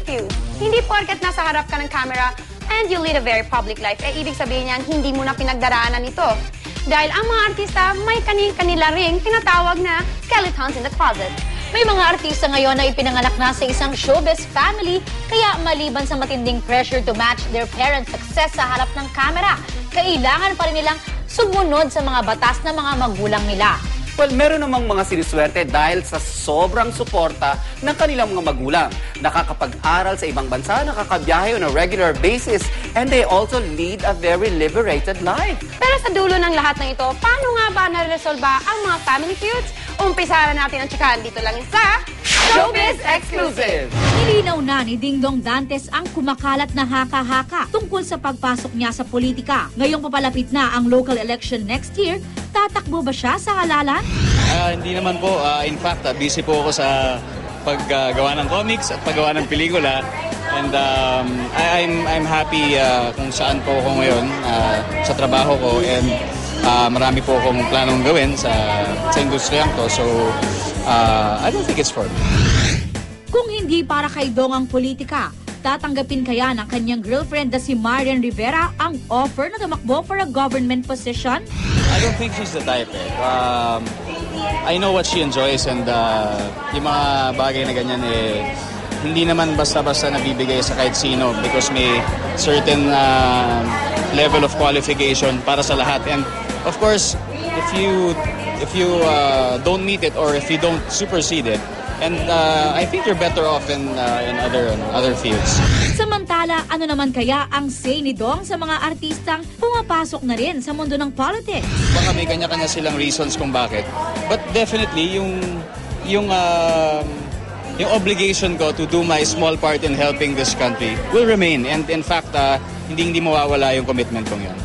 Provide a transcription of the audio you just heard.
feud. Hindi porket nasa harap ka ng camera and you lead a very public life, ibig sabihin niyan, hindi mo na pinagdaraanan ito. Dahil ang mga artista may kanila ring tinatawag na skeletons in the closet. May mga artista ngayon na ipinanganak na sa isang showbiz family, kaya maliban sa matinding pressure to match their parents' success sa harap ng camera, kailangan pa rin nilang sumunod sa mga batas ng mga magulang nila. Well, meron namang mga siniswerte dahil sa sobrang suporta ng kanilang mga magulang. Nakakapag-aral sa ibang bansa, nakakabiyahe on a regular basis, and they also lead a very liberated life. Pero sa dulo ng lahat ng ito, paano nga ba naresolba ang mga family feuds? Umpisa na natin ang tsikahan dito lang sa Showbiz Exclusive! Nilinaw na ni Dingdong Dantes ang kumakalat na haka-haka tungkol sa pagpasok niya sa politika. Ngayong papalapit na ang local election next year, tatakbo ba siya sa halalan? Hindi naman po. In fact, busy po ako sa paggawa ng comics at paggawa ng pelikula. And I'm happy kung saan po ako ngayon sa trabaho ko. And marami po akong planong gawin sa industriyang to. So, I don't think it's for me. Kung hindi para kay Dong ang politika, tatanggapin kaya ng kanyang girlfriend na si Marian Rivera ang offer na tumakbo for a government position? I don't think she's the type I know what she enjoys and yung mga bagay na ganyan hindi naman basta-basta nabibigay sa kahit sino because may certain level of qualification para sa lahat. And of course, if you don't meet it or if you don't supersede it, and I think you're better off in other fields. Samantala, ano naman kaya ang say ni Dong sa mga artistang pumapasok na rin sa mundo ng politics? Baka may kanya-kanya silang reasons kung bakit. But definitely, yung obligation ko to do my small part in helping this country will remain. And in fact, hindi mawawala yung commitment kong yan.